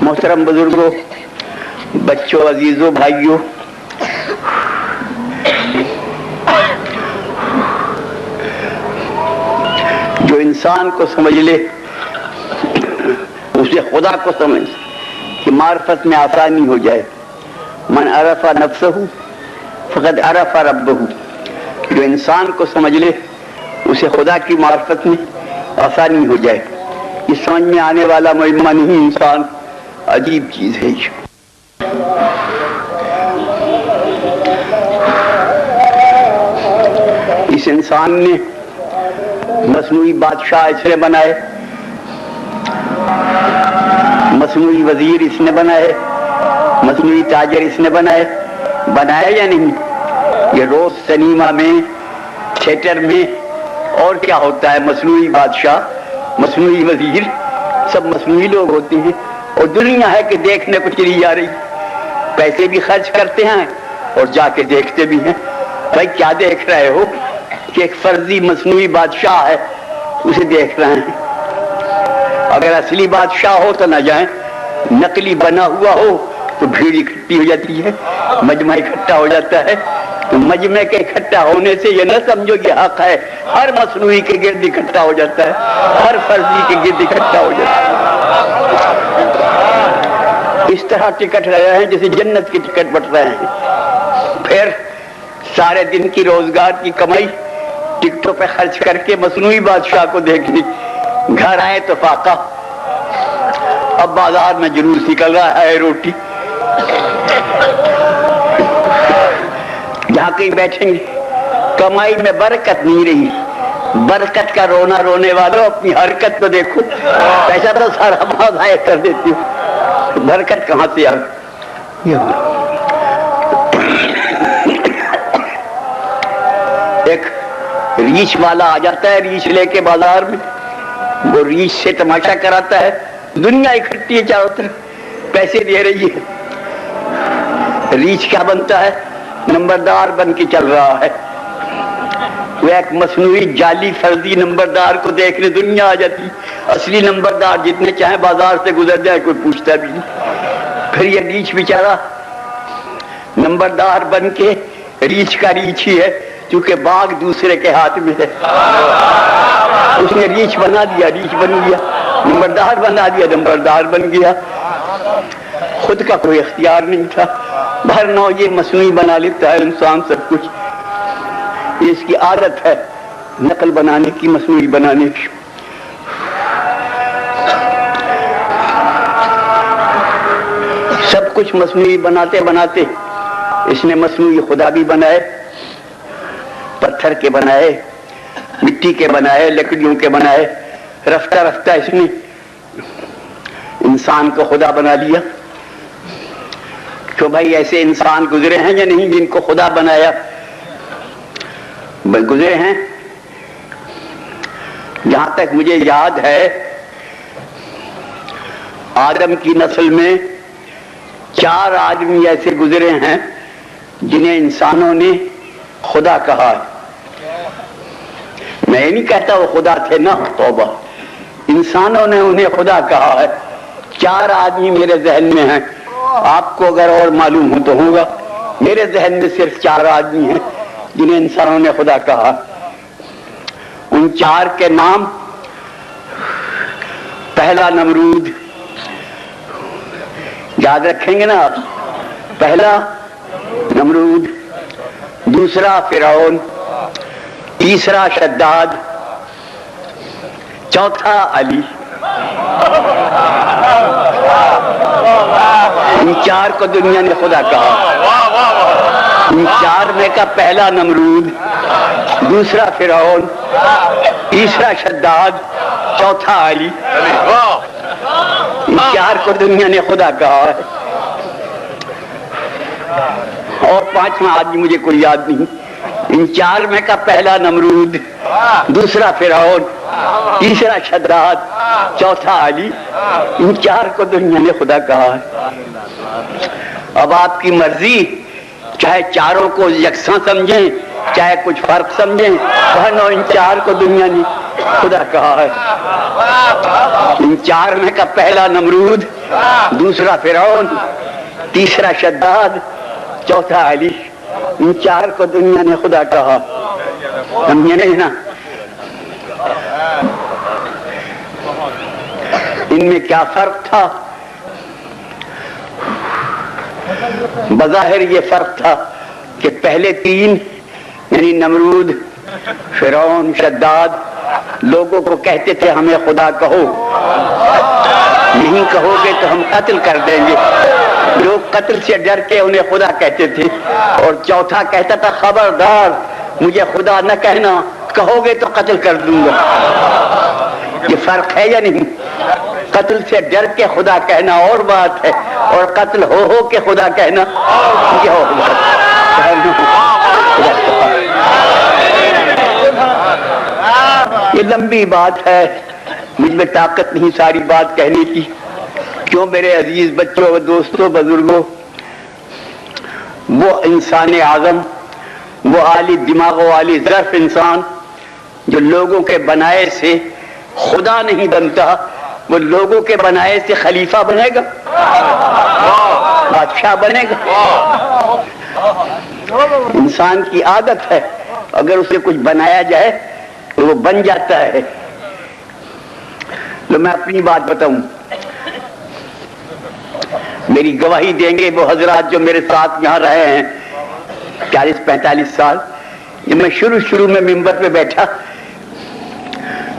محترم بزرگوں، بچوں، عزیزوں، بھائیوں، جو انسان کو سمجھ لے اسے خدا کو سمجھ کہ معرفت میں آسانی ہو جائے. من عرف نفسہ فقد عرف ربہ. جو انسان کو سمجھ لے اسے خدا کی معرفت میں آسانی ہو جائے. یہ سمجھ میں آنے والا معمہ نہیں انسان، عجیب چیز ہے. اس انسان نے مصنوعی بادشاہ اس نے بنائے، مصنوعی وزیر اس نے بنائے، مصنوعی تاجر اس نے بنائے. بنایا یا نہیں؟ یہ روز سنیما میں، تھیٹر میں اور کیا ہوتا ہے، مصنوعی بادشاہ، مصنوعی وزیر، سب مصنوعی لوگ ہوتے ہیں. اور دنیا ہے کہ دیکھنے کو چلی جا رہی، پیسے بھی خرچ کرتے ہیں اور جا کے دیکھتے بھی ہیں. بھائی کیا دیکھ رہے ہو؟ کہ ایک فرضی مصنوعی بادشاہ ہے، اسے دیکھ رہے ہیں. اگر اصلی بادشاہ ہو تو نہ جائیں، نقلی بنا ہوا ہو تو بھیڑ اکٹھی ہو جاتی ہے، مجمع اکٹھا ہو جاتا ہے. تو مجمع کے اکٹھا ہونے سے یہ نہ سمجھو کہ حق ہے، ہر مصنوعی کے گرد اکٹھا ہو جاتا ہے، ہر فرضی کے گرد اکٹھا ہو جاتا ہے. اس طرح ٹکٹ رہے ہیں جیسے جنت کی ٹکٹ بٹ رہے ہیں. پھر سارے دن کی روزگار کی کمائی ٹکٹوں پہ خرچ کر کے مصنوعی بادشاہ کو دیکھنے، گھر آئے تو فاقہ. اب بازار میں جلوس نکل رہا ہے روٹی. جہاں کہیں بیٹھیں گے کمائی میں برکت نہیں رہی. برکت کا رونا رونے والوں اپنی حرکت کو دیکھو، پیسہ تو سارا ضائع کر دیتی ہو، برکت کہاں سے آ گئی؟ ایک ریچھ والا آ جاتا ہے ریچھ لے کے بازار میں، وہ ریچھ سے تماشا کراتا ہے. دنیا اکٹھی ہے چاروں طرف، پیسے دے رہی ہے. ریچھ کیا بنتا ہے؟ نمبردار بن کے چل رہا ہے. وہ ایک مصنوعی جعلی فرضی نمبردار کو دیکھنے دنیا آ جاتی. اصلی نمبردار جتنے چاہیں بازار سے گزر جائے کوئی پوچھتا بھی نہیں. پھر یہ ریچھ بیچارہ نمبردار بن کے، ریچھ کا ریچھ ہی ہے کیونکہ باغ دوسرے کے ہاتھ میں ہے. اس نے ریچھ بنا دیا، ریچھ بن گیا. نمبردار بنا دیا، نمبردار بن گیا. خود کا کوئی اختیار نہیں تھا. بھر نو یہ مصنوعی بنا لیتا ہے انسان سب کچھ. یہ اس کی عادت ہے نقل بنانے کی، مصنوعی بنانے کی. سب کچھ مصنوعی بناتے بناتے اس نے مصنوعی خدا بھی بنائے، پتھر کے بنائے، مٹی کے بنائے، لکڑیوں کے بنائے. رفتہ رفتہ اس نے انسان کو خدا بنا لیا. تو بھائی ایسے انسان گزرے ہیں یا نہیں جن کو خدا بنایا؟ گزرے ہیں. جہاں تک مجھے یاد ہے آدم کی نسل میں 4 آدمی ایسے گزرے ہیں جنہیں انسانوں نے خدا کہا. میں یہ نہیں کہتا وہ خدا تھے نا، توبہ، انسانوں نے انہیں خدا کہا ہے. 4 آدمی میرے ذہن میں ہیں، آپ کو اگر اور معلوم ہو تو ہوگا. میرے ذہن میں صرف 4 آدمی ہیں جنہیں انسانوں نے خدا کہا. ان 4 کے نام: پہلا نمرود، یاد رکھیں گے نا آپ؟ پہلا نمرود، دوسرا فرعون، تیسرا شداد، چوتھا علی. ان 4 کو دنیا نے خدا کہا. ان 4 میں کا پہلا نمرود، دوسرا فرعون، تیسرا شداد، چوتھا علی. ان 4 کو دنیا نے خدا کہا ہے. اور 5واں آدمی مجھے کوئی یاد نہیں. ان 4 میں کا پہلا نمرود، دوسرا فرعون، تیسرا شداد، چوتھا علی. ان 4 کو دنیا نے خدا کہا ہے. اب آپ کی مرضی، چاہے 4 کو یکساں سمجھیں چاہے کچھ فرق سمجھیں، ورنہ ان چار کو دنیا نے خدا کہا ہے۔ ان چار میں کا پہلا نمرود، دوسرا فرعون، تیسرا شداد، چوتھا علی۔ ان چار کو دنیا نے خدا کہا، سمجھے نہیں نا؟ ان میں کیا فرق تھا؟ بظاہر یہ فرق تھا کہ پہلے تین یعنی نمرود، فرعون، شداد، لوگوں کو کہتے تھے ہمیں خدا کہو، نہیں کہو گے تو ہم قتل کر دیں گے۔ لوگ قتل سے ڈر کے انہیں خدا کہتے تھے۔ اور چوتھا کہتا تھا خبردار مجھے خدا نہ کہنا، کہو گے تو قتل کر دوں گا۔ یہ فرق ہے یا نہیں؟ قتل سے ڈر کے خدا کہنا اور بات ہے، اور قتل ہو کے خدا کہنا یہ اور بات ہے۔ یہ لمبی بات ہے، مجھ میں طاقت نہیں ساری بات کہنے کی۔ کیوں میرے عزیز بچوں، دوستوں، بزرگوں، وہ انسان اعظم، وہ عالی دماغ و عالی ظرف انسان جو لوگوں کے بنائے سے خدا نہیں بنتا، وہ لوگوں کے بنائے سے خلیفہ بنے گا، بادشاہ بنے گا۔ انسان کی عادت ہے اگر اسے کچھ بنایا جائے تو وہ بن جاتا ہے۔ تو میں اپنی بات بتاؤں، میری گواہی دیں گے وہ حضرات جو میرے ساتھ یہاں رہے ہیں 40-45 سال۔ جب میں شروع میں ممبر پہ بیٹھا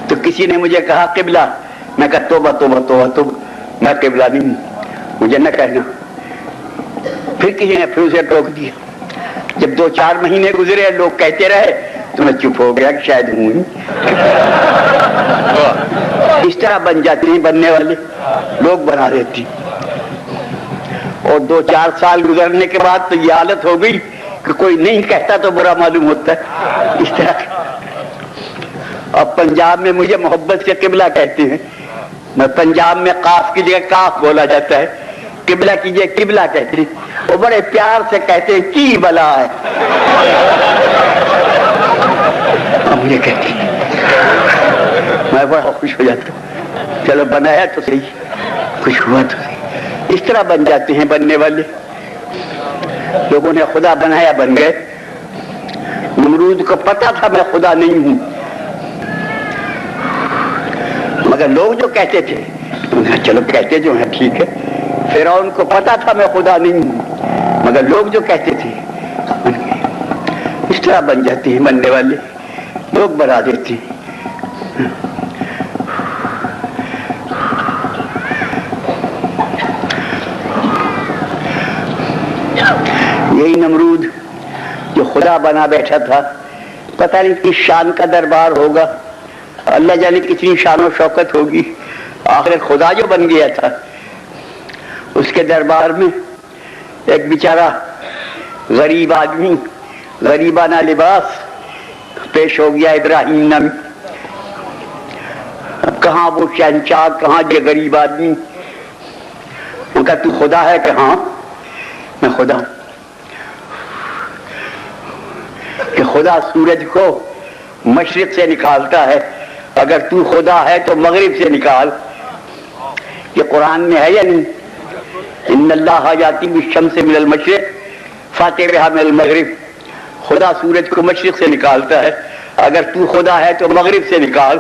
تو کسی نے مجھے کہا قبلہ، میں کہا توبہ توبہ توبہ توبہ، میں قبلہ نہیں ہوں، مجھے نہ کہنا۔ پھر کسی نے پھر اسے ٹوک دیا۔ جب 2-4 مہینے گزرے، لوگ کہتے رہے تو میں چپ ہو گیا کہ شاید ہوں ہی۔ اس طرح بن جاتے ہیں بننے والے، لوگ بنا دیتے ہیں۔ اور 2-4 سال گزرنے کے بعد تو یہ حالت ہو گئی کہ کوئی نہیں کہتا تو برا معلوم ہوتا ہے۔ اس طرح اب پنجاب میں مجھے محبت سے قبلہ کہتے ہیں، میں پنجاب میں قاف کی جگہ کاف بولا جاتا ہے، قبلہ کی جگہ قبلہ کہتے ہیں۔ وہ بڑے پیار سے کہتے ہیں کی بلا ہے، مجھے کہتے ہیں، میں بڑا خوش ہو جاتا ہوں۔ چلو بنایا تو صحیح، خوش ہوا تو صحیح۔ اس طرح بن جاتے ہیں بننے والے۔ لوگوں نے خدا بنایا، بن گئے۔ نمرود کو پتا تھا میں خدا نہیں ہوں، مگر لوگ جو کہتے تھے چلو کہتے جو ہیں ٹھیک ہے۔ فرعون کو پتا تھا میں خدا نہیں ہوں، مگر لوگ جو کہتے تھے بن گئے۔ اس طرح بن جاتے ہیں بننے والے، لوگ بنا دیتے ہیں۔ یہی نمرود جو خدا بنا بیٹھا تھا، پتہ نہیں کس شان کا دربار ہوگا، اللہ جانے کتنی شان و شوکت ہوگی۔ آخر خدا جو بن گیا تھا، اس کے دربار میں ایک بیچارہ غریب آدمی، غریبانہ لباس پیش ہو گیا ابراہیم نامی۔ اب کہاں وہ شہنشاہ، کہاں یہ غریب آدمی؟ وہ کہا تو خدا ہے؟ کہ ہاں میں خدا ہوں۔ کہ خدا سورج کو مشرق سے نکالتا ہے، اگر تو خدا ہے تو مغرب سے نکال۔ یہ قرآن میں ہے یا نہیں؟ ان اللہ یاتی بالشمس من المشرق فاتی بہا من المغرب۔ خدا سورج کو مشرق سے نکالتا ہے، اگر تو خدا ہے تو مغرب سے نکال۔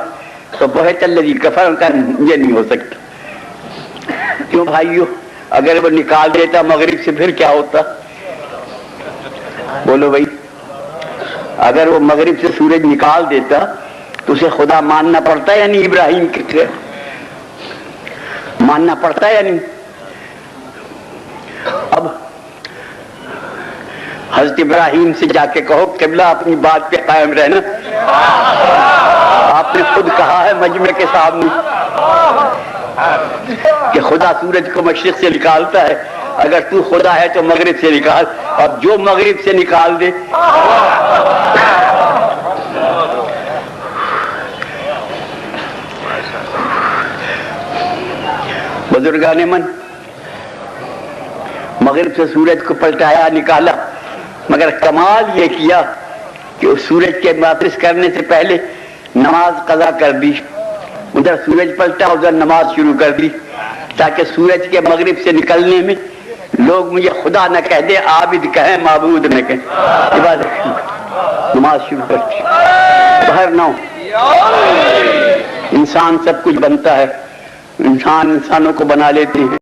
تو بہت الذی کفر کا یہ نہیں ہو سکتا۔ کیوں بھائیو؟ اگر وہ نکال دیتا مغرب سے پھر کیا ہوتا؟ بولو بھائی، اگر وہ مغرب سے سورج نکال دیتا تو اسے خدا ماننا پڑتا ہے یا نہیں؟ ابراہیم کے ماننا پڑتا ہے یا نہیں؟ اب حضرت ابراہیم سے جا کے کہو قبلہ اپنی بات پہ قائم رہنا۔ آپ نے خود کہا ہے مجمع کے سامنے کہ خدا سورج کو مشرق سے نکالتا ہے، اگر تو خدا ہے تو مغرب سے نکال۔ اب جو مغرب سے نکال دے، بزرگان من مغرب سے سورج کو پلٹایا، نکالا، مگر کمال یہ کیا کہ اس سورج کے واپس کرنے سے پہلے نماز قضا کر دی، ادھر سورج پلٹا ادھر نماز شروع کر دی، تاکہ سورج کے مغرب سے نکلنے میں لوگ مجھے خدا نہ کہہ دے، عابد کہیں معبود نہ کہیں، عبادت نماز شروع کر دی۔ باہر نہ ہو، انسان سب کچھ بنتا ہے، انسان انسانوں کو بنا لیتے ہیں۔